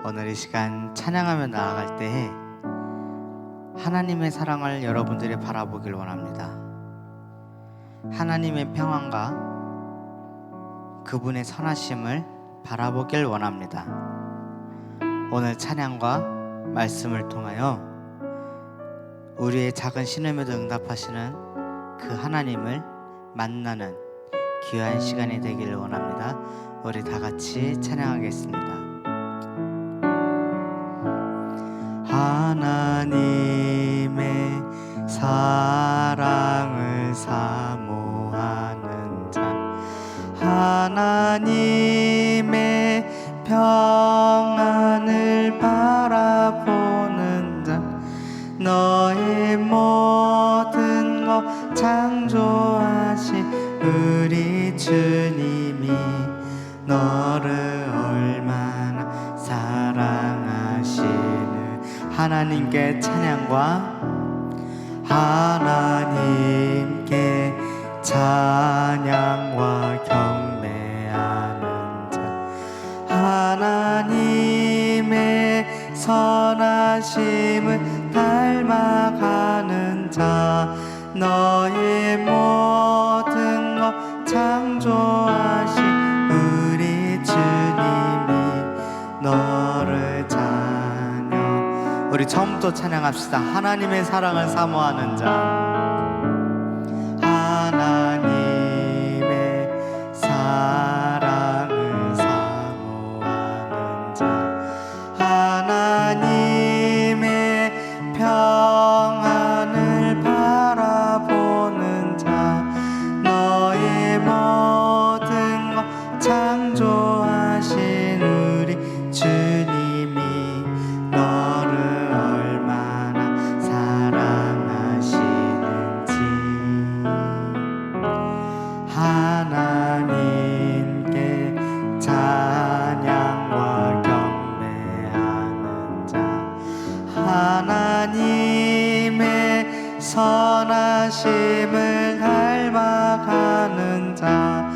오늘 이 시간 찬양하며 나아갈 때에 하나님의 사랑을 여러분들이 바라보길 원합니다. 하나님의 평안과 그분의 선하심을 바라보길 원합니다. 오늘 찬양과 말씀을 통하여 우리의 작은 신음에도 응답하시는 그 하나님을 만나는 귀한 시간이 되기를 원합니다. 우리 다 같이 찬양하겠습니다. 하나님의 사랑을 사모하는 자, 하나님의 평안을 바라보는 자, 너의 모든 것 창조하신 우리 주님이 너를 얼마나 사랑하시는 하나님께 찬양과 하나님께 찬양과 경배하는 자, 하나님의 선하심을 닮아가는 자, 너의 모든 것 창조하신 우리 주님이 너를 우리 처음부터 찬양합시다. 하나님의 사랑을 사모하는 자, 하나님의 사랑을 사모하는 자, 하나님의 평안을 바라보는 자, 너의 모든 것 창조하신 우리 주님이 너를 하나님께 찬양과 경배하는 자, 하나님의 선하심을 닮아가는 자,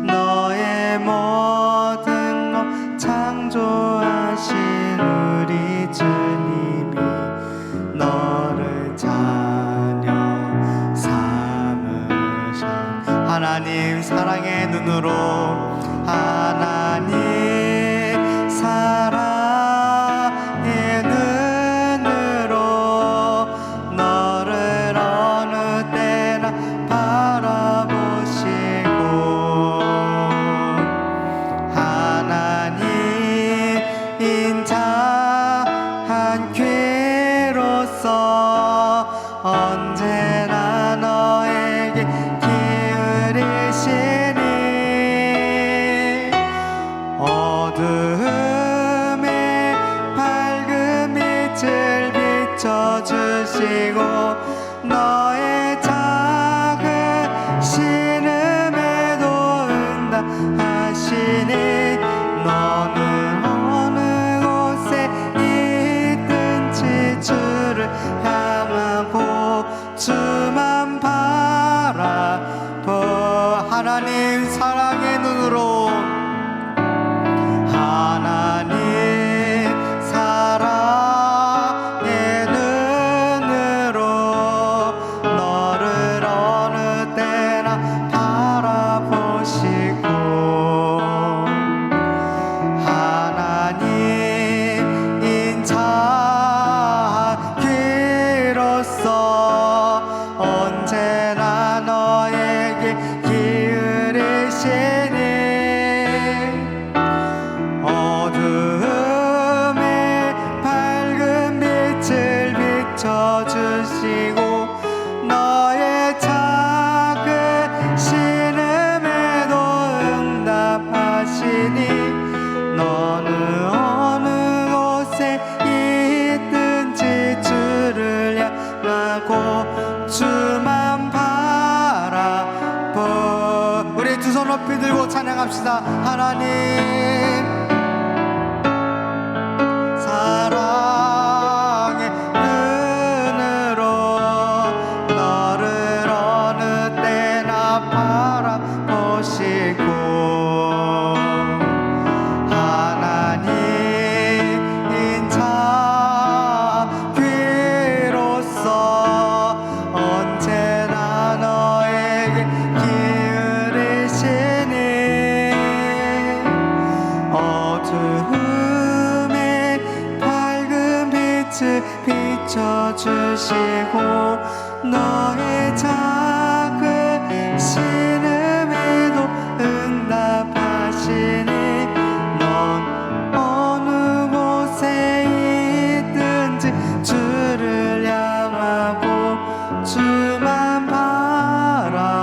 너의 모든 것 창조하신 우리 주님이 너를 자녀 삼으셔. 하나님 사랑의 눈으로, 하나님 사랑의 눈으로 너를 어느 때나 바라보시고, 하나님 인자한 귀로서 언제나 너에게 어둠에 밝은 빛을 비춰주시고, 너의 작은 신음에도 응답하시니, 너는 어느 곳에 있든지 주를 향하고 주만 바라보. 하나님 사랑의 눈으로, 하나님 사랑의 눈으로 너를 어느 때나 바라보시고, 하나님 인자한 귀로서 언제나 너에게 기울이시니, 어둠에 밝은 빛을 비춰주시고, 너의 작은 신음에도 응답하시니, 너는 어느 곳에 있든지 주를 향하고 주만 바라보. 우리 두 손 높이 들고 찬양합시다. 하나님 사랑의 눈으로 너를 어느 때나 바라보시고, 하나님 빛을 비춰주시고 너의 작은 신음에도 응답하시니 넌 어느 곳에 있든지 주를 향하고 주만 바라보지라.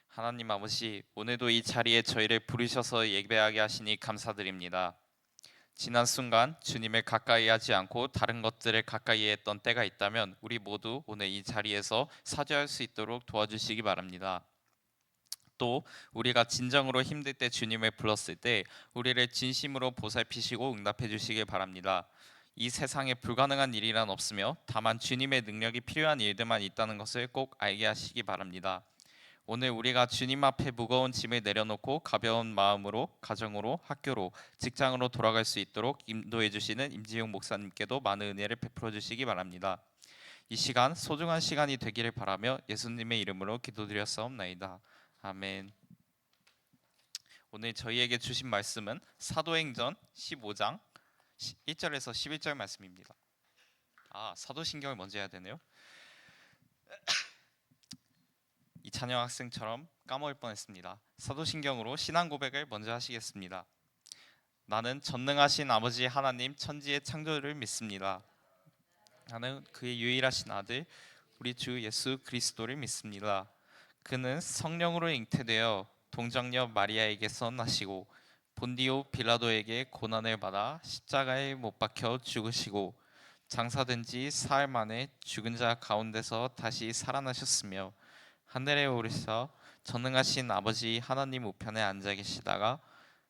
하나님 아버지, 오늘도 이 자리에 저희를 부르셔서 예배하게 하시니 감사드립니다. 지난 순간 주님을 가까이 하지 않고 다른 것들을 가까이 했던 때가 있다면 우리 모두 오늘 이 자리에서 사죄할 수 있도록 도와주시기 바랍니다. 또 우리가 진정으로 힘들 때 주님을 불렀을 때 우리를 진심으로 보살피시고 응답해 주시길 바랍니다. 이 세상에 불가능한 일이란 없으며 다만 주님의 능력이 필요한 일들만 있다는 것을 꼭 알게 하시기 바랍니다. 오늘 우리가 주님 앞에 무거운 짐을 내려놓고 가벼운 마음으로 가정으로 학교로 직장으로 돌아갈 수 있도록 인도해 주시는 임지용 목사님께도 많은 은혜를 베풀어 주시기 바랍니다. 이 시간 소중한 시간이 되기를 바라며 예수님의 이름으로 기도드렸사옵나이다. 아멘. 오늘 저희에게 주신 말씀은 사도행전 15장 1절에서 11절 말씀입니다. 사도신경을 먼저 해야 되네요. 이찬영 학생처럼 까먹을 뻔했습니다. 사도신경으로 신앙 고백을 먼저 하시겠습니다. 나는 전능하신 아버지 하나님 천지의 창조를 믿습니다. 나는 그의 유일하신 아들 우리 주 예수 그리스도를 믿습니다. 그는 성령으로 잉태되어 동정녀 마리아에게서 나시고 본디오 빌라도에게 고난을 받아 십자가에 못 박혀 죽으시고 장사된 지 사흘 만에 죽은 자 가운데서 다시 살아나셨으며 하늘에 오르셔 전능하신 아버지 하나님 우편에 앉아 계시다가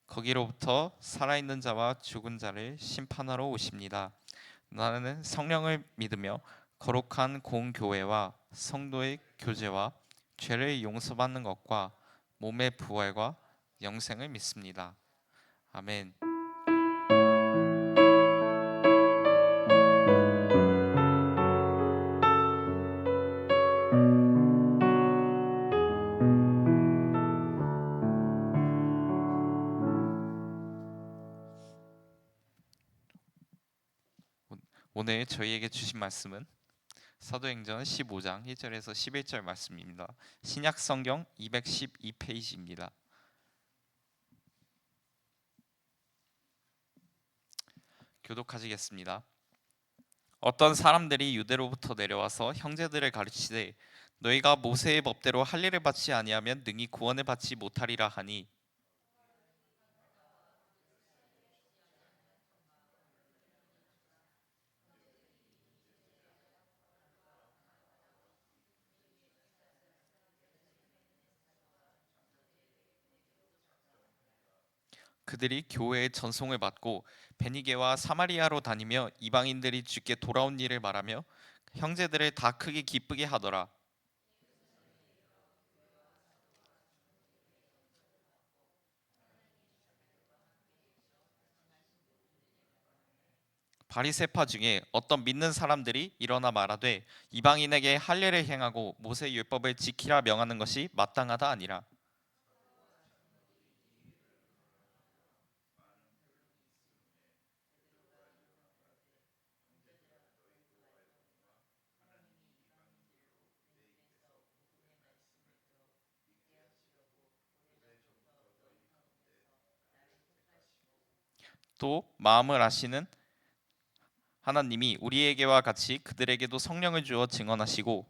거기로부터 살아있는 자와 죽은 자를 심판하러 오십니다. 나는 성령을 믿으며 거룩한 공교회와 성도의 교제와 죄를 용서받는 것과 몸의 부활과 영생을 믿습니다. 아멘. 오늘 저희에게 주신 말씀은 사도행전 15장 1절에서 11절 말씀입니다. 신약 성경 212페이지입니다. 교독하시겠습니다. 어떤 사람들이 유대로부터 내려와서 형제들을 가르치되 너희가 모세의 법대로 할 일을 받지 아니하면 능히 구원을 받지 못하리라 하니 그들이 교회의 전송을 받고 베니게와 사마리아로 다니며 이방인들이 주께 돌아온 일을 말하며 형제들을 다 크게 기쁘게 하더라. 바리새파 중에 어떤 믿는 사람들이 일어나 말하되 이방인에게 할례를 행하고 모세 율법을 지키라 명하는 것이 마땅하다 아니라. 또 마음을 아시는 하나님이 우리에게와 같이 그들에게도 성령을 주어 증언하시고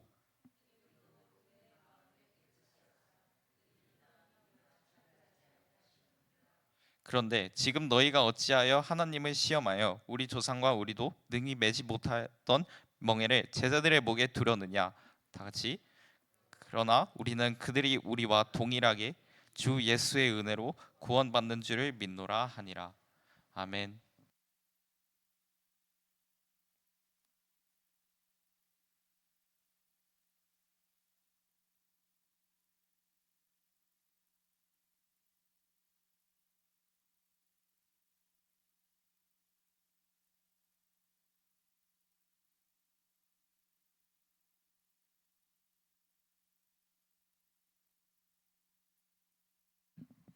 그런데 지금 너희가 어찌하여 하나님을 시험하여 우리 조상과 우리도 능히 매지 못하던 멍에를 제자들의 목에 두려느냐. 다 같이 그러나 우리는 그들이 우리와 동일하게 주 예수의 은혜로 구원받는 줄을 믿노라 하니라. 아멘.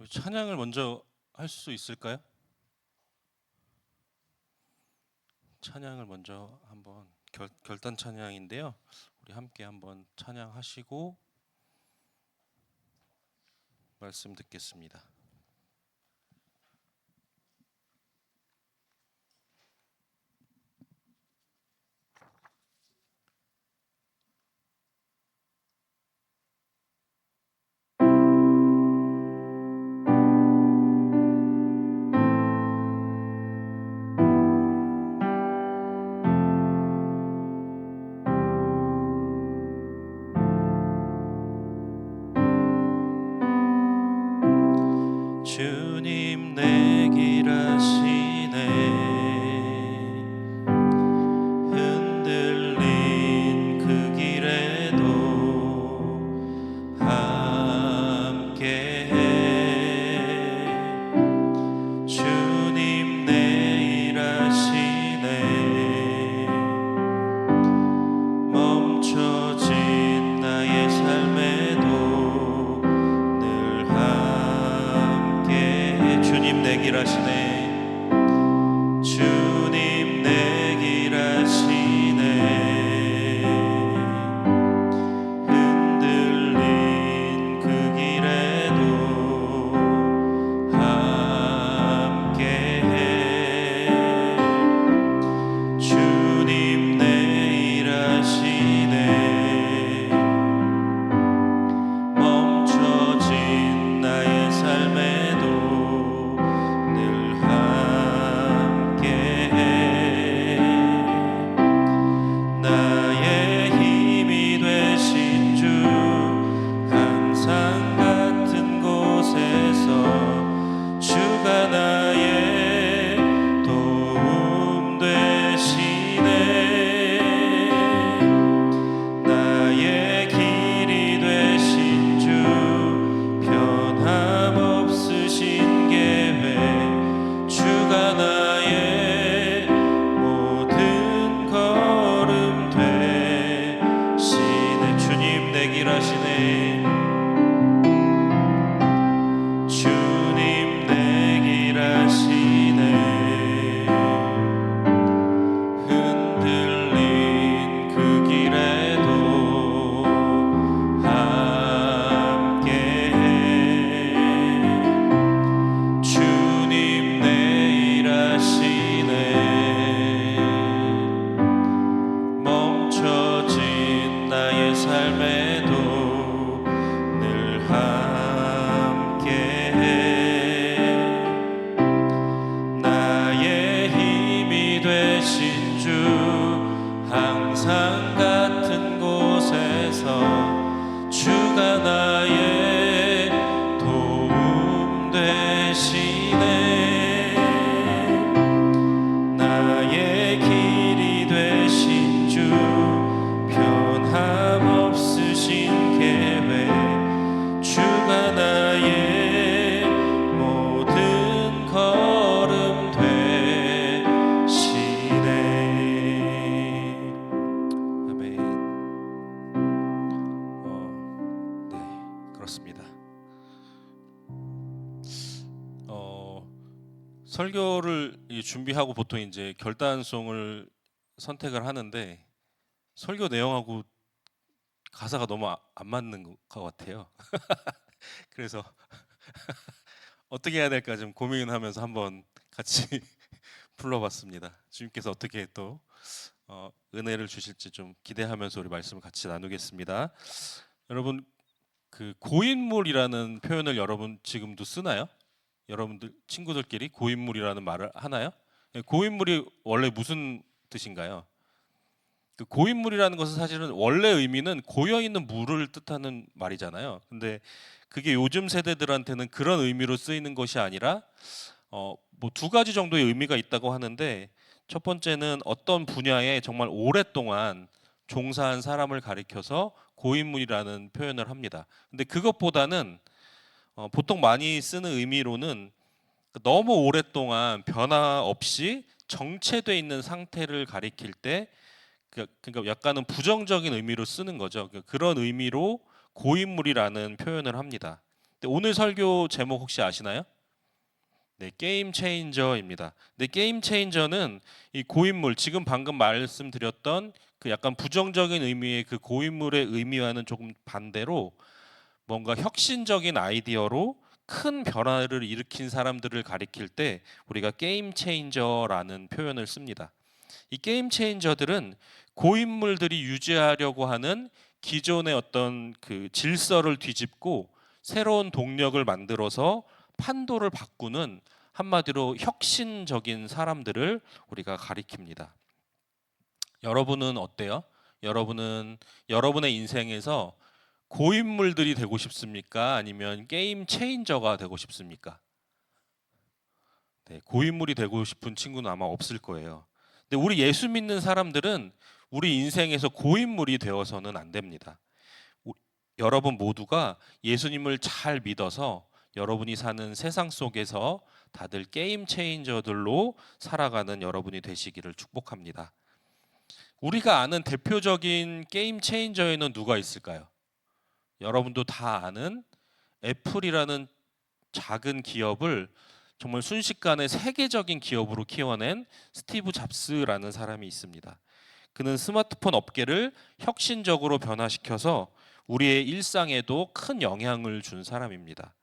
찬양을 먼저 할 수 있을까요? 찬양을 먼저 한번 결단 찬양인데요. 우리 함께 한번 찬양하시고 말씀 듣겠습니다. 주님 내 길 아시네 흔들린 그 길에도 함께해 주님 내 일 아시네 멈춰진 나의 삶에도 늘 함께 주님 내 길 아시네 주님 내 길 아시네 흔들린 그 길에도 함께해 주님 내 일 하시네 멈춰진 나의 삶에도 늘 함께해 나의 힘이 되신 주 항상 같은 곳에서 주가 나의 도움 되시네 나의 길이 되신 주 변함없으신 계획 주가 나의 모든 걸음 되시네 주님 내 길 하시네 주님 내 길 하시네 흔들린 그 길에도 함께해 주님 내 일 하시네 멈춰진 나의 삶에도 늘 함께해 나의 힘이 되신 주 항상 같은 곳에서 주가 나의 도움 되시네 나의 길이 되신 주 변함없으신 계획 주가 나의 모든 걸음 되시네 아멘. 네, 그렇습니다. 설교를 준비하고 보통 이제 결단송을 선택을 하는데 설교 내용하고 가사가 너무 안 맞는 것 같아요. 그래서 어떻게 해야 될까 좀 고민하면서 한번 같이 불러봤습니다. 주님께서 어떻게 또 은혜를 주실지 좀 기대하면서 우리 말씀을 같이 나누겠습니다. 여러분 그 고인물이라는 표현을 여러분 지금도 쓰나요? 여러분들 친구들끼리 고인물이라는 말을 하나요? 고인물이 원래 무슨 뜻인가요? 그 고인물이라는 것은 사실은 원래 의미는 고여 있는 물을 뜻하는 말이잖아요. 근데 그게 요즘 세대들한테는 그런 의미로 쓰이는 것이 아니라 뭐 두 가지 정도의 의미가 있다고 하는데 첫 번째는 어떤 분야에 정말 오랫동안 종사한 사람을 가리켜서 고인물이라는 표현을 합니다. 근데 그것보다는 보통 많이 쓰는 의미로는 너무 오랫동안 변화 없이 정체돼 있는 상태를 가리킬 때 그러니까 약간은 부정적인 의미로 쓰는 거죠. 그런 의미로 고인물이라는 표현을 합니다. 오늘 설교 제목 혹시 아시나요? 네, 게임 체인저입니다. 네, 게임 체인저는 이 고인물, 지금 방금 말씀드렸던 그 약간 부정적인 의미의 그 고인물의 의미와는 조금 반대로 뭔가 혁신적인 아이디어로 큰 변화를 일으킨 사람들을 가리킬 때 우리가 게임 체인저라는 표현을 씁니다. 이 게임 체인저들은 고인물들이 유지하려고 하는 기존의 어떤 그 질서를 뒤집고 새로운 동력을 만들어서 판도를 바꾸는, 한마디로 혁신적인 사람들을 우리가 가리킵니다. 여러분은 어때요? 여러분은 여러분의 인생에서 고인물들이 되고 싶습니까? 아니면 게임 체인저가 되고 싶습니까? 네, 고인물이 되고 싶은 친구는 아마 없을 거예요. 근데 우리 예수 믿는 사람들은 우리 인생에서 고인물이 되어서는 안 됩니다. 여러분 모두가 예수님을 잘 믿어서 여러분이 사는 세상 속에서 다들 게임 체인저들로 살아가는 여러분이 되시기를 축복합니다. 우리가 아는 대표적인 게임 체인저에는 누가 있을까요? 여러분도 다 아는 애플이라는 작은 기업을 정말 순식간에 세계적인 기업으로 키워낸 스티브 잡스라는 사람이 있습니다. 그는 스마트폰 업계를 혁신적으로 변화시켜서 우리의 일상에도 큰 영향을 준 사람입니다.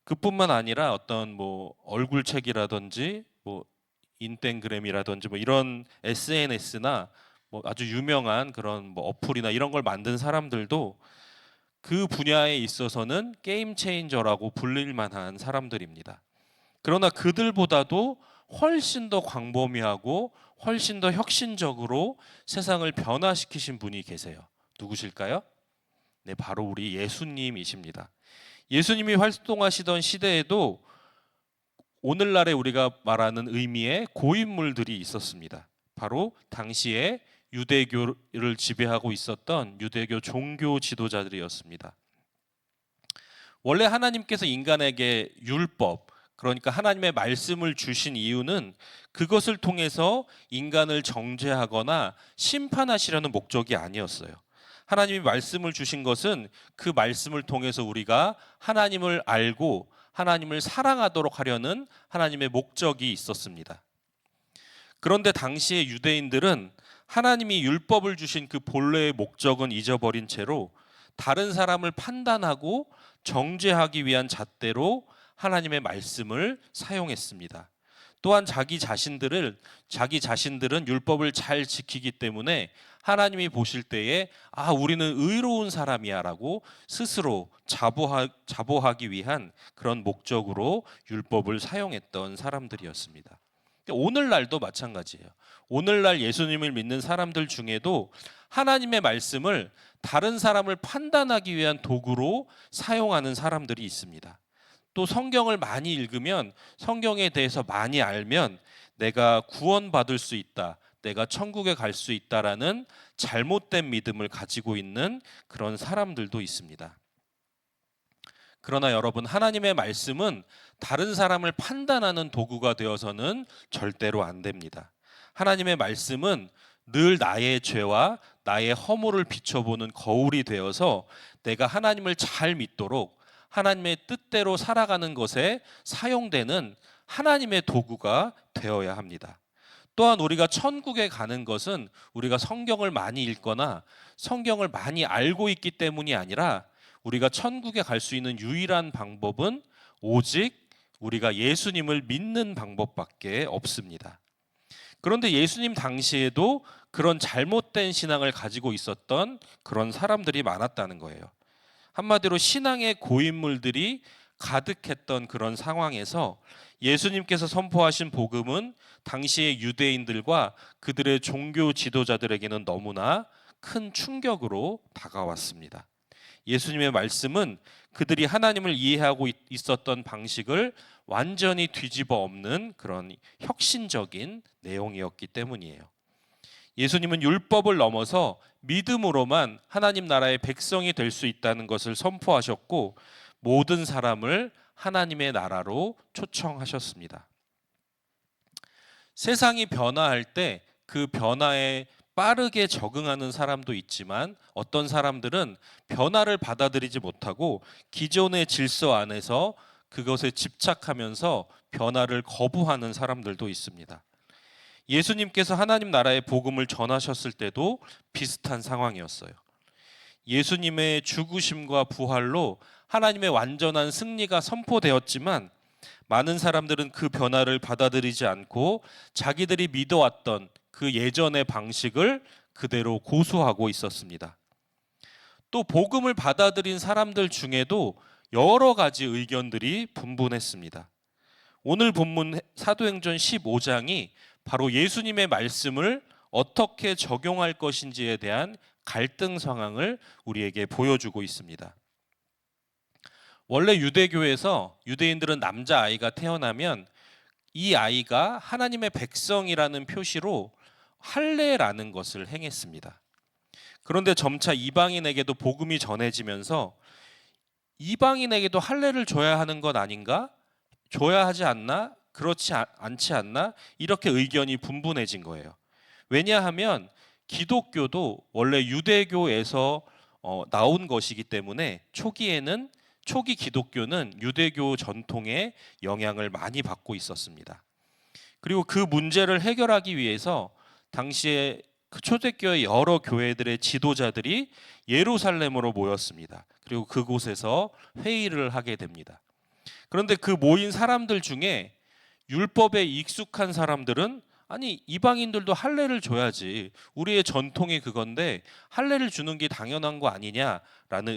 그뿐만 아니라 어떤 뭐 얼굴책이라든지 뭐 인땡그램이라든지 뭐 이런 SNS나 뭐 아주 유명한 그런 뭐 어플이나 이런 걸 만든 사람들도 그 분야에 있어서는 게임 체인저라고 불릴 만한 사람들입니다. 그러나 그들보다도 훨씬 더 광범위하고 훨씬 더 혁신적으로 세상을 변화시키신 분이 계세요. 누구실까요? 네, 바로 우리 예수님이십니다. 예수님이 활동하시던 시대에도 오늘날에 우리가 말하는 의미의 고인물들이 있었습니다. 바로 당시에 유대교를 지배하고 있었던 유대교 종교 지도자들이었습니다. 원래 하나님께서 인간에게 율법, 그러니까 하나님의 말씀을 주신 이유는 그것을 통해서 인간을 정죄하거나 심판하시려는 목적이 아니었어요. 하나님이 말씀을 주신 것은 그 말씀을 통해서 우리가 하나님을 알고 하나님을 사랑하도록 하려는 하나님의 목적이 있었습니다. 그런데 당시의 유대인들은 하나님이 율법을 주신 그 본래의 목적은 잊어버린 채로 다른 사람을 판단하고 정죄하기 위한 잣대로 하나님의 말씀을 사용했습니다. 또한 자기 자신들은 율법을 잘 지키기 때문에 하나님이 보실 때에 우리는 의로운 사람이야라고 스스로 자보하기 위한 그런 목적으로 율법을 사용했던 사람들이었습니다. 오늘날도 마찬가지예요. 오늘날 예수님을 믿는 사람들 중에도 하나님의 말씀을 다른 사람을 판단하기 위한 도구로 사용하는 사람들이 있습니다. 또 성경을 많이 읽으면, 성경에 대해서 많이 알면 내가 구원받을 수 있다, 내가 천국에 갈 수 있다라는 잘못된 믿음을 가지고 있는 그런 사람들도 있습니다. 그러나 여러분, 하나님의 말씀은 다른 사람을 판단하는 도구가 되어서는 절대로 안 됩니다. 하나님의 말씀은 늘 나의 죄와 나의 허물을 비춰보는 거울이 되어서 내가 하나님을 잘 믿도록 하나님의 뜻대로 살아가는 것에 사용되는 하나님의 도구가 되어야 합니다. 또한 우리가 천국에 가는 것은 우리가 성경을 많이 읽거나 성경을 많이 알고 있기 때문이 아니라 우리가 천국에 갈 수 있는 유일한 방법은 오직 우리가 예수님을 믿는 방법밖에 없습니다. 그런데 예수님 당시에도 그런 잘못된 신앙을 가지고 있었던 그런 사람들이 많았다는 거예요. 한마디로 신앙의 고인물들이 가득했던 그런 상황에서 예수님께서 선포하신 복음은 당시의 유대인들과 그들의 종교 지도자들에게는 너무나 큰 충격으로 다가왔습니다. 예수님의 말씀은 그들이 하나님을 이해하고 있었던 방식을 완전히 뒤집어 엎는 그런 혁신적인 내용이었기 때문이에요. 예수님은 율법을 넘어서 믿음으로만 하나님 나라의 백성이 될 수 있다는 것을 선포하셨고 모든 사람을 하나님의 나라로 초청하셨습니다. 세상이 변화할 때 그 변화에 빠르게 적응하는 사람도 있지만 어떤 사람들은 변화를 받아들이지 못하고 기존의 질서 안에서 그것에 집착하면서 변화를 거부하는 사람들도 있습니다. 예수님께서 하나님 나라의 복음을 전하셨을 때도 비슷한 상황이었어요. 예수님의 죽으심과 부활로 하나님의 완전한 승리가 선포되었지만 많은 사람들은 그 변화를 받아들이지 않고 자기들이 믿어왔던 그 예전의 방식을 그대로 고수하고 있었습니다. 또 복음을 받아들인 사람들 중에도 여러 가지 의견들이 분분했습니다. 오늘 본문 사도행전 15장이 바로 예수님의 말씀을 어떻게 적용할 것인지에 대한 갈등 상황을 우리에게 보여주고 있습니다. 원래 유대교에서 유대인들은 남자아이가 태어나면 이 아이가 하나님의 백성이라는 표시로 할례라는 것을 행했습니다. 그런데 점차 이방인에게도 복음이 전해지면서 이방인에게도 할례를 줘야 하는 것 아닌가? 줘야 하지 않나? 그렇지 않지 않나? 이렇게 의견이 분분해진 거예요. 왜냐하면 기독교도 원래 유대교에서 나온 것이기 때문에 초기 기독교는 유대교 전통의 영향을 많이 받고 있었습니다. 그리고 그 문제를 해결하기 위해서 당시에 그 초대교회 여러 교회들의 지도자들이 예루살렘으로 모였습니다. 그리고 그곳에서 회의를 하게 됩니다. 그런데 그 모인 사람들 중에 율법에 익숙한 사람들은 아니 이방인들도 할례를 줘야지, 우리의 전통이 그건데 할례를 주는 게 당연한 거 아니냐라는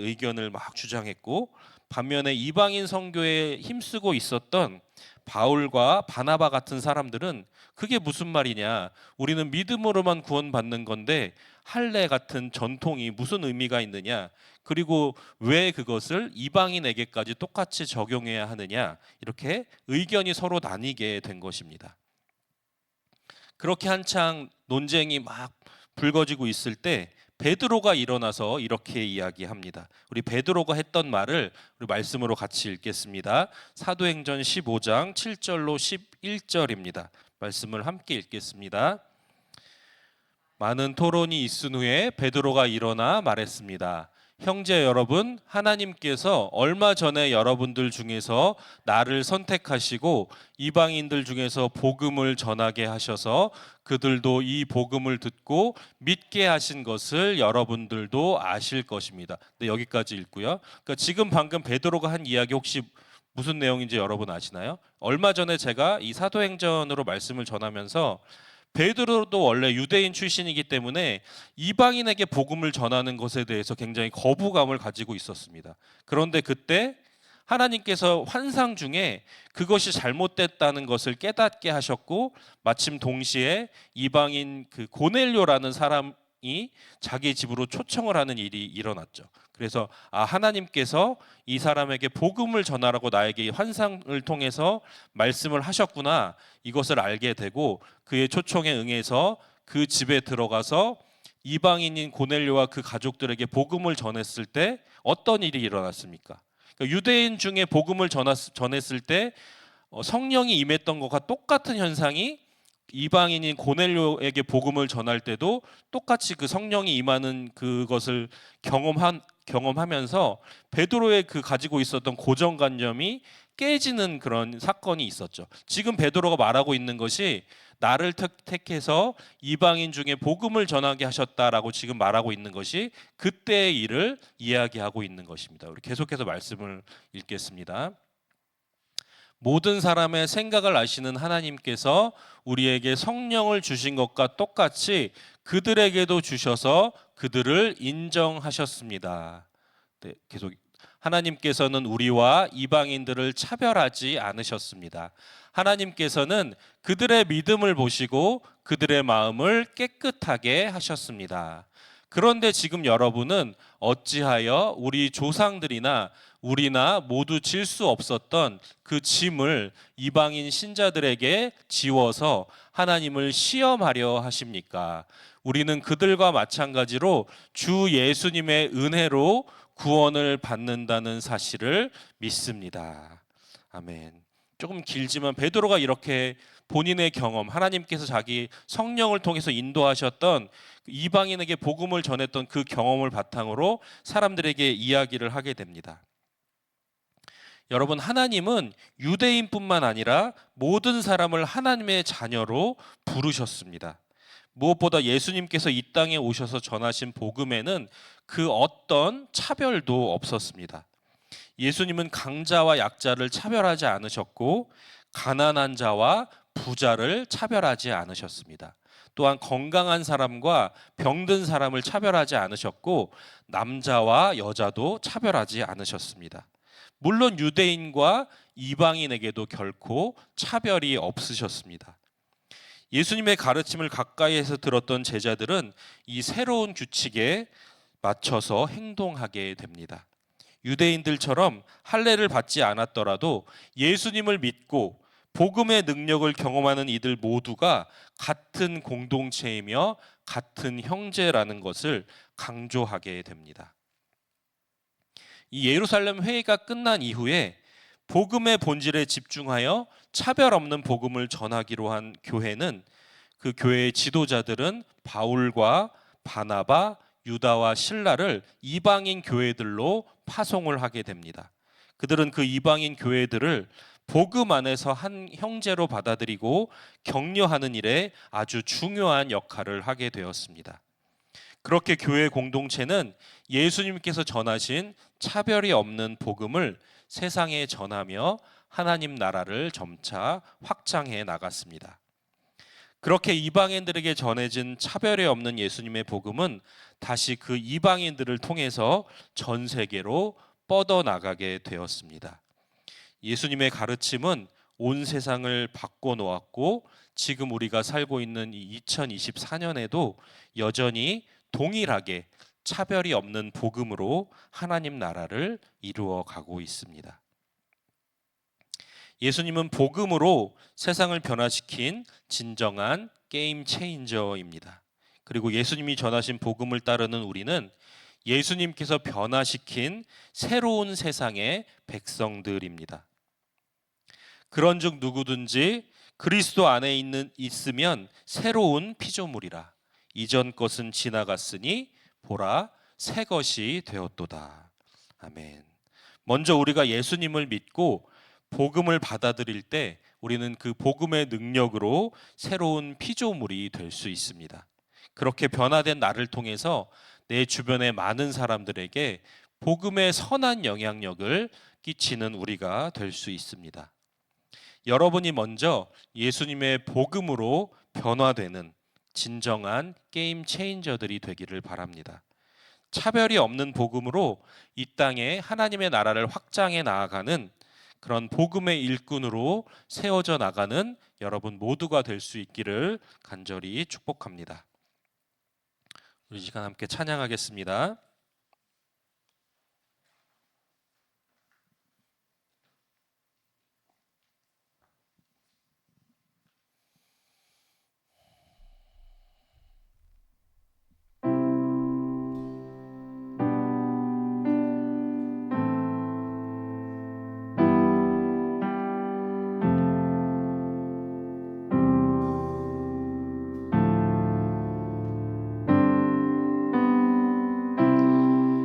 의견을 막 주장했고, 반면에 이방인 선교에 힘쓰고 있었던 바울과 바나바 같은 사람들은 그게 무슨 말이냐, 우리는 믿음으로만 구원받는 건데 할례 같은 전통이 무슨 의미가 있느냐, 그리고 왜 그것을 이방인에게까지 똑같이 적용해야 하느냐, 이렇게 의견이 서로 나뉘게 된 것입니다. 그렇게 한창 논쟁이 막 불거지고 있을 때 베드로가 일어나서 이렇게 이야기합니다. 우리 베드로가 했던 말을 우리 말씀으로 같이 읽겠습니다. 사도행전 15장 7절로 11절입니다. 말씀을 함께 읽겠습니다. 많은 토론이 있은 후에 베드로가 일어나 말했습니다. 형제 여러분, 하나님께서 얼마 전에 여러분들 중에서 나를 선택하시고 이방인들 중에서 복음을 전하게 하셔서 그들도 이 복음을 듣고 믿게 하신 것을 여러분들도 아실 것입니다. 네, 여기까지 읽고요. 그러니까 지금 방금 베드로가 한 이야기 혹시 무슨 내용인지 여러분 아시나요? 얼마 전에 제가 이 사도행전으로 말씀을 전하면서 베드로도 원래 유대인 출신이기 때문에 이방인에게 복음을 전하는 것에 대해서 굉장히 거부감을 가지고 있었습니다. 그런데 그때 하나님께서 환상 중에 그것이 잘못됐다는 것을 깨닫게 하셨고, 마침 동시에 이방인 그 고넬료라는 사람이 자기 집으로 초청을 하는 일이 일어났죠. 그래서 하나님께서 이 사람에게 복음을 전하라고 나에게 환상을 통해서 말씀을 하셨구나, 이것을 알게 되고 그의 초청에 응해서 그 집에 들어가서 이방인인 고넬료와 그 가족들에게 복음을 전했을 때 어떤 일이 일어났습니까? 그러니까 유대인 중에 복음을 전했을 때 성령이 임했던 것과 똑같은 현상이 이방인인 고넬료에게 복음을 전할 때도 똑같이 그 성령이 임하는 그것을 경험하면서 베드로의 그 가지고 있었던 고정관념이 깨지는 그런 사건이 있었죠. 지금 베드로가 말하고 있는 것이 나를 택해서 이방인 중에 복음을 전하게 하셨다라고 지금 말하고 있는 것이 그때의 일을 이야기하고 있는 것입니다. 우리 계속해서 말씀을 읽겠습니다. 모든 사람의 생각을 아시는 하나님께서 우리에게 성령을 주신 것과 똑같이 그들에게도 주셔서 그들을 인정하셨습니다. 네, 계속 하나님께서는 우리와 이방인들을 차별하지 않으셨습니다. 하나님께서는 그들의 믿음을 보시고 그들의 마음을 깨끗하게 하셨습니다. 그런데 지금 여러분은 어찌하여 우리 조상들이나 우리나 모두 질 수 없었던 그 짐을 이방인 신자들에게 지워서 하나님을 시험하려 하십니까? 우리는 그들과 마찬가지로 주 예수님의 은혜로 구원을 받는다는 사실을 믿습니다. 아멘. 조금 길지만 베드로가 이렇게 본인의 경험, 하나님께서 자기 성령을 통해서 인도하셨던 이방인에게 복음을 전했던 그 경험을 바탕으로 사람들에게 이야기를 하게 됩니다. 여러분, 하나님은 유대인뿐만 아니라 모든 사람을 하나님의 자녀로 부르셨습니다. 무엇보다 예수님께서 이 땅에 오셔서 전하신 복음에는 그 어떤 차별도 없었습니다. 예수님은 강자와 약자를 차별하지 않으셨고 가난한 자와 부자를 차별하지 않으셨습니다. 또한 건강한 사람과 병든 사람을 차별하지 않으셨고 남자와 여자도 차별하지 않으셨습니다. 물론 유대인과 이방인에게도 결코 차별이 없으셨습니다. 예수님의 가르침을 가까이에서 들었던 제자들은 이 새로운 규칙에 맞춰서 행동하게 됩니다. 유대인들처럼 할례를 받지 않았더라도 예수님을 믿고 복음의 능력을 경험하는 이들 모두가 같은 공동체이며 같은 형제라는 것을 강조하게 됩니다. 이 예루살렘 회의가 끝난 이후에 복음의 본질에 집중하여 차별 없는 복음을 전하기로 한 교회는, 그 교회의 지도자들은 바울과 바나바, 유다와 실라를 이방인 교회들로 파송을 하게 됩니다. 그들은 그 이방인 교회들을 복음 안에서 한 형제로 받아들이고 격려하는 일에 아주 중요한 역할을 하게 되었습니다. 그렇게 교회 공동체는 예수님께서 전하신 차별이 없는 복음을 세상에 전하며 하나님 나라를 점차 확장해 나갔습니다. 그렇게 이방인들에게 전해진 차별이 없는 예수님의 복음은 다시 그 이방인들을 통해서 전 세계로 뻗어나가게 되었습니다. 예수님의 가르침은 온 세상을 바꿔놓았고 지금 우리가 살고 있는 이 2024년에도 여전히 동일하게 차별이 없는 복음으로 하나님 나라를 이루어 가고 있습니다. 예수님은 복음으로 세상을 변화시킨 진정한 게임 체인저입니다. 그리고 예수님이 전하신 복음을 따르는 우리는 예수님께서 변화시킨 새로운 세상의 백성들입니다. 그런즉 누구든지 그리스도 안에 있으면 새로운 피조물이라. 이전 것은 지나갔으니 보라 새 것이 되었도다. 아멘. 먼저 우리가 예수님을 믿고 복음을 받아들일 때 우리는 그 복음의 능력으로 새로운 피조물이 될 수 있습니다. 그렇게 변화된 나를 통해서 내 주변의 많은 사람들에게 복음의 선한 영향력을 끼치는 우리가 될 수 있습니다. 여러분이 먼저 예수님의 복음으로 변화되는 진정한 게임 체인저들이 되기를 바랍니다. 차별이 없는 복음으로 이 땅에 하나님의 나라를 확장해 나아가는 그런 복음의 일꾼으로 세워져 나가는 여러분 모두가 될 수 있기를 간절히 축복합니다. 우리 시간 함께 찬양하겠습니다.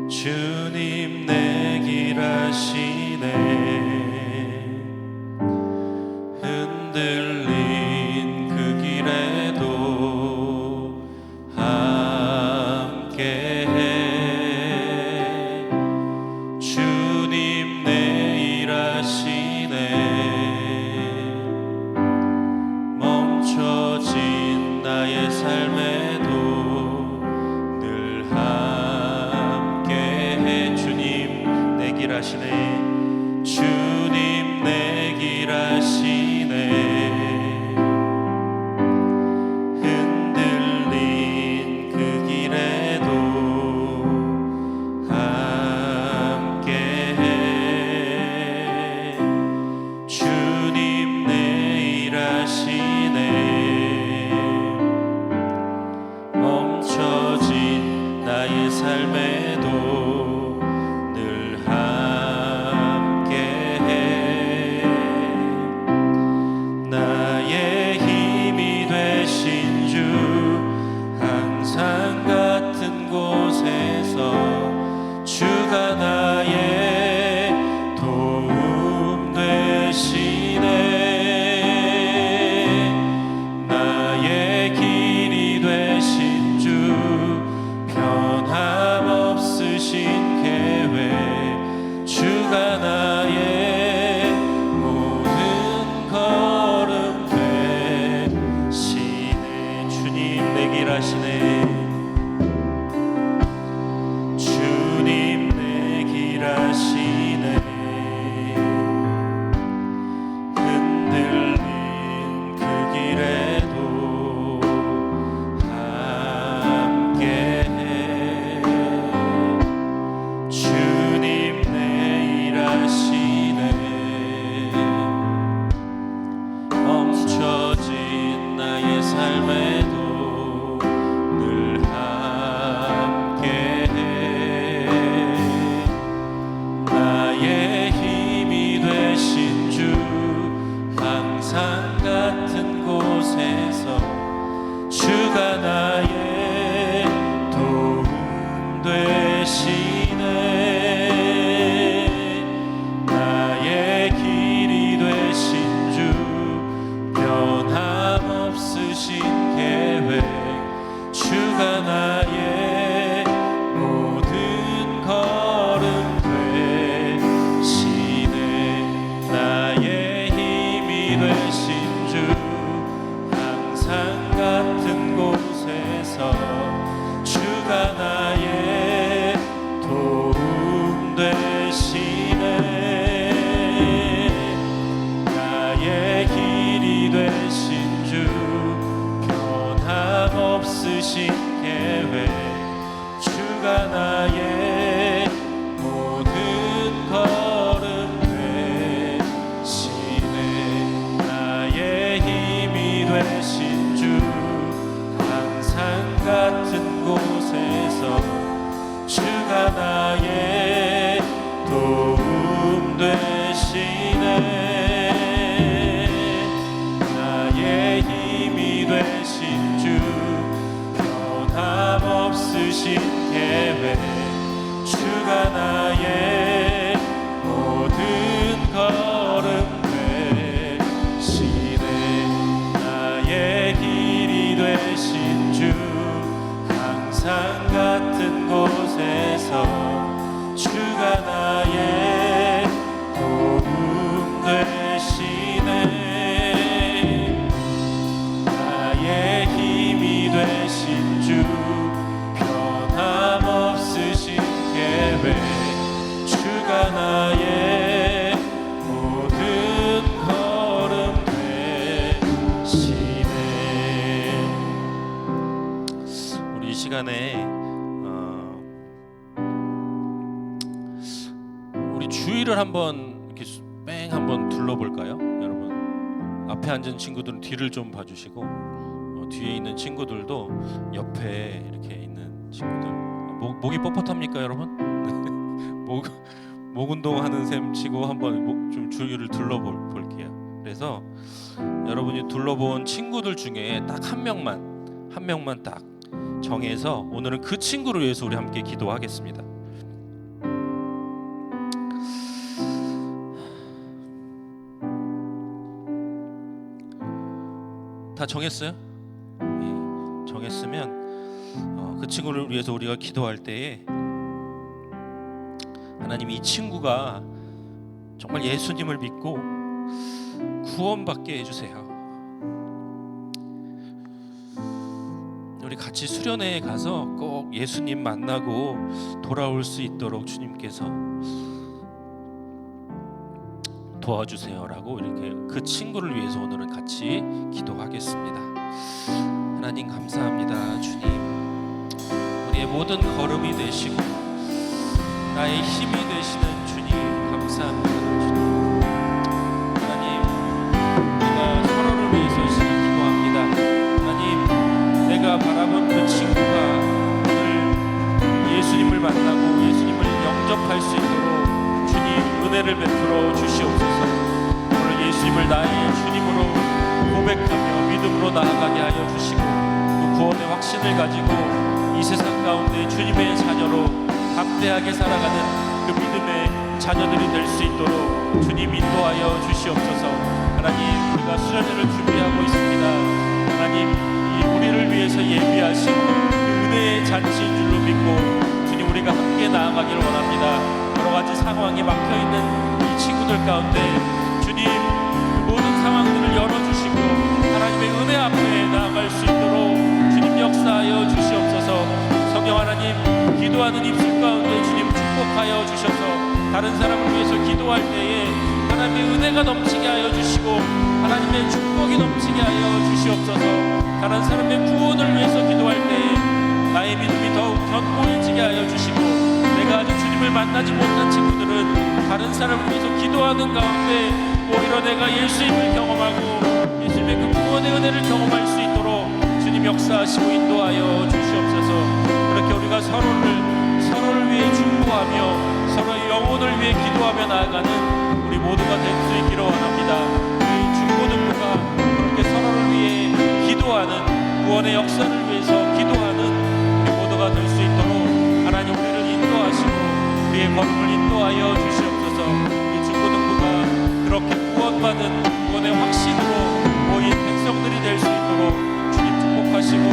주님 내 길 아시네 흔들린 그 길에도 함께해 주님 내 일 아시네 멈춰진 나의 삶에도 하시네 주님 내 길 아시네 흔들린 그 길에도 함께해 주님 내 일 하시네 멈춰진 나의 삶에도 늘 함께해 계획 주가 나의 모든 걸음 되시네. 주님 내 길 아시네. 주님 내 길 아시네. 흔들린 그 길에도 함께해. 주님 내 일 하시네. 멈춰진 나의 삶에도 늘 함께해. 나의 힘이 되신 주 항상 같은 곳에서 주가 나의 도움 되시네. 나의 길이 되신 주 변함없으신 계획 주가 나의 모든 걸음 되시네. 나의 힘이 되신 주 항상 같은 곳에서 주가 나의 도움 되시네. 나의 길이 되신 주 변함없으신 계획 주가 나의 모든 걸음 되시네. 나의 힘이 되신 주 항상 같은 곳에서 주가 나의 도움 되시네. 나의 힘이 되신 주 변함없으신 계획 주가 나의 모든 걸음 되시네. 나의 길이 되신 주 항상 같은 곳에서 주가 나의 도움 되시네. 나의 힘이 되신 주 변함없으신 계획 주가 나의 모든 걸음 되시네. 우리 이 시간에 우리 주위를 한번 이렇게 뺑 한번 둘러볼까요? 여러분 앞에 앉은 친구들은 뒤를 좀 봐주시고 뒤에 있는 친구들도 옆에 이렇게 있는 친구들 목이 뻣뻣합니까 여러분? 목 운동하는 셈 치고 한번 좀 주위를 둘러볼게요. 그래서 여러분이 둘러본 친구들 중에 딱 한 명만 딱 정해서 오늘은 그 친구를 위해서 우리 함께 기도하겠습니다. 다 정했어요? 예, 정했으면 그 친구를 위해서 우리가 기도할 때에 하나님 이 친구가 정말 예수님을 믿고 구원받게 해주세요. 우리 같이 수련회에 가서 꼭 예수님 만나고 돌아올 수 있도록 주님께서 도와주세요라고 이렇게 그 친구를 위해서 오늘은 같이 기도하겠습니다. 하나님 감사합니다. 주님 우리의 모든 걸음이 되시고 나의 힘이 되시는 주님 감사합니다. 주님 하나님 우리가 서로를 위해서 기도합니다. 하나님 내가 바라본 그 친구가 오늘 예수님을 만나고 예수님을 영접할 수 있도록 주님 은혜를 베풀어 주시옵소서. 오늘 예수님을 나의 주님으로 고백하며 믿음으로 나아가게 하여 주시고 그 구원의 확신을 가지고 이 세상 가운데 주님의 자녀로 담대하게 살아가는 그 믿음의 자녀들이 될 수 있도록 주님 인도하여 주시옵소서. 하나님 우리가 수련회를 준비하고 있습니다. 하나님 이 우리를 위해서 예비하신 그 은혜의 잔치인 줄로 믿고 주님 우리가 함께 나아가기를 원합니다. 가지 상황에 막혀 있는 이 친구들 가운데 주님 그 모든 상황들을 열어주시고 하나님의 은혜 앞에 나아갈 수 있도록 주님 역사하여 주시옵소서. 성령 하나님, 기도하는 입술 가운데 주님 축복하여 주셔서 다른 사람을 위해서 기도할 때에 하나님의 은혜가 넘치게 하여 주시고 하나님의 축복이 넘치게 하여 주시옵소서. 다른 사람의 구원을 위해서 기도할 때에 나의 믿음이 더욱 견고해지게 하여 주시고 내가 아직 주님을 만나지 못한 친구들은 다른 사람을 위해서 기도하는 가운데 오히려 내가 예수님을 경험하고 예수님의 그 구원의 은혜를 경험할 수 있도록 주님 역사하시고 인도하여 주시옵소서. 그렇게 우리가 서로를 위해 중보하며 서로의 영혼을 위해 기도하며 나아가는 우리 모두가 될 수 있기를 원합니다. 이 중고등부가 그렇게 서로를 위해 기도하는 구원의 역사를 위해서 기도하는 우리 모두가 될 수 있도록 하나님 우리를 인도하시고 우리의 걸음을 인도하여 주시옵소서. 이 중고등부가 그렇게 구원받은 구원의 확신으로 모인 백성들이 될 수 있도록 주님 축복하시고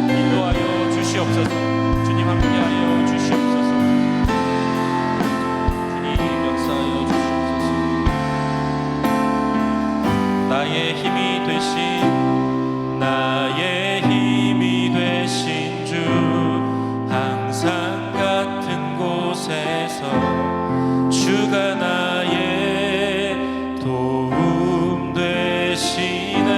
인도하여 주시옵소서. 주님 함께하여 주시옵소서. 주님 역사하여 주시옵소서. 나의 힘이 되신 주 항상 같은 곳에서 주가 나의 도움 되시네.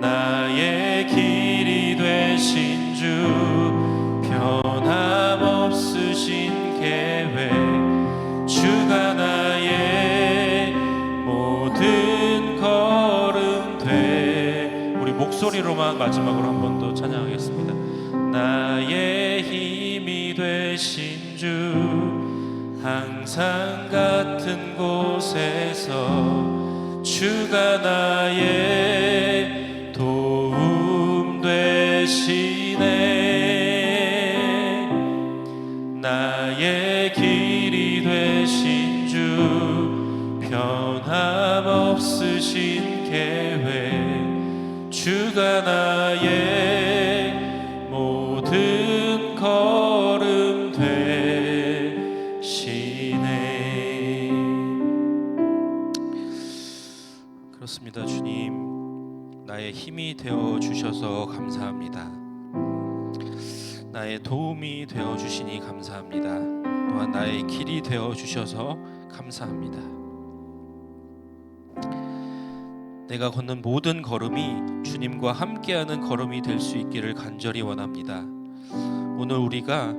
나의 길이 되신 주 변함없으신 계획 주가 나의 모든 걸음 돼. 우리 목소리로만 마지막으로 한 번 더 찬양하겠습니다. 나의 힘이 되신 주 항상 같은 곳에서 주가 나의 도움 되시네. 나의 길이 되신 주 변함없으신 계획 주가 나의 모든 걸음 되시네. 그렇습니다. 주님, 나의 힘이 되어 주셔서 감사합니다. 나의 도움이 되어 주시니 감사합니다. 또한 나의 길이 되어 주셔서 감사합니다. 내가 걷는 모든 걸음이 주님과 함께하는 걸음이 될 수 있기를 간절히 원합니다. 오늘 우리가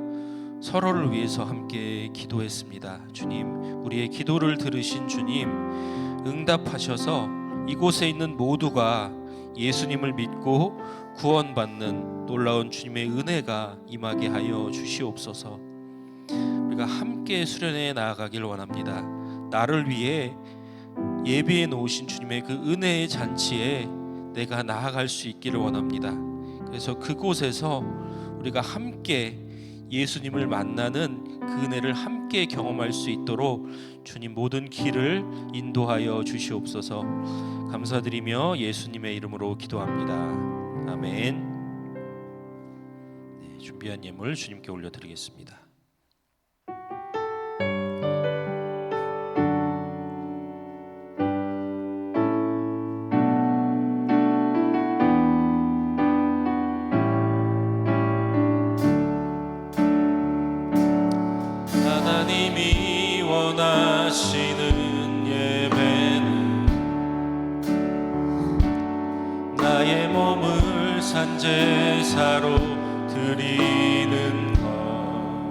서로를 위해서 함께 기도했습니다. 주님, 우리의 기도를 들으신 주님, 응답하셔서 이곳에 있는 모두가 예수님을 믿고 구원받는 놀라운 주님의 은혜가 임하게 하여 주시옵소서. 우리가 함께 수련회에 나아가길 원합니다. 나를 위해 예비해 놓으신 주님의 그 은혜의 잔치에 내가 나아갈 수 있기를 원합니다. 그래서 그곳에서 우리가 함께 예수님을 만나는 그 은혜를 함께 경험할 수 있도록 주님 모든 길을 인도하여 주시옵소서. 감사드리며 예수님의 이름으로 기도합니다. 아멘. 네, 준비한 예물 주님께 올려드리겠습니다. 하나님이 원하시는 예배는 나의 몸을 산제사로 드리는 것,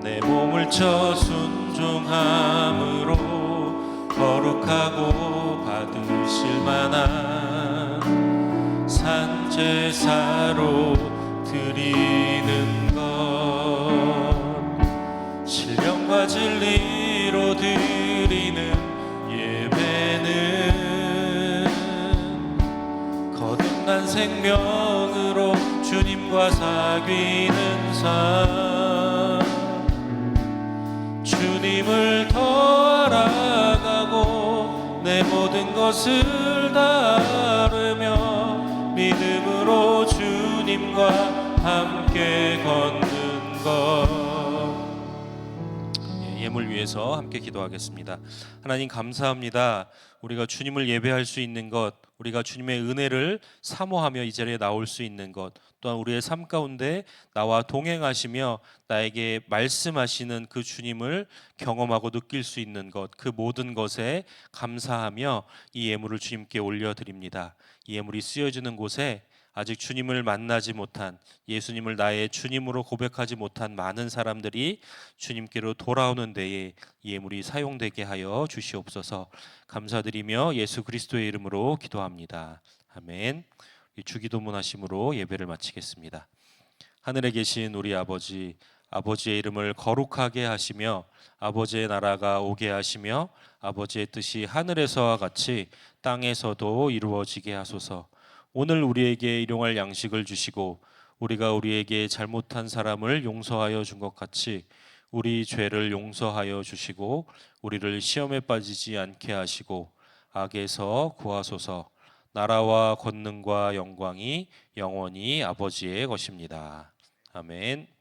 내 몸을 쳐 순종함으로 거룩하고 받으실 만한 산제사로 드리는 신령과 진리로 드리는 예배는 거듭난 생명으로 주님과 사귀는 삶, 주님을 더 알아가고 내 모든 것을 다르며 믿음으로 주님과 함께 걷는 것, 예물 위해서 함께 기도하겠습니다. 하나님 감사합니다. 우리가 주님을 예배할 수 있는 것, 우리가 주님의 은혜를 사모하며 이 자리에 나올 수 있는 것, 또한 우리의 삶 가운데 나와 동행하시며 나에게 말씀하시는 그 주님을 경험하고 느낄 수 있는 것, 그 모든 것에 감사하며 이 예물을 주님께 올려드립니다. 이 예물이 쓰여지는 곳에 아직 주님을 만나지 못한, 예수님을 나의 주님으로 고백하지 못한 많은 사람들이 주님께로 돌아오는 데에 이 예물이 사용되게 하여 주시옵소서. 감사드리며 예수 그리스도의 이름으로 기도합니다. 아멘. 주기도문 하심으로 예배를 마치겠습니다. 하늘에 계신 우리 아버지, 아버지의 이름을 거룩하게 하시며 아버지의 나라가 오게 하시며 아버지의 뜻이 하늘에서와 같이 땅에서도 이루어지게 하소서. 오늘 우리에게 일용할 양식을 주시고 우리가 우리에게 잘못한 사람을 용서하여 준 것 같이 우리 죄를 용서하여 주시고 우리를 시험에 빠지지 않게 하시고 악에서 구하소서. 나라와 권능과 영광이 영원히 아버지의 것입니다. 아멘.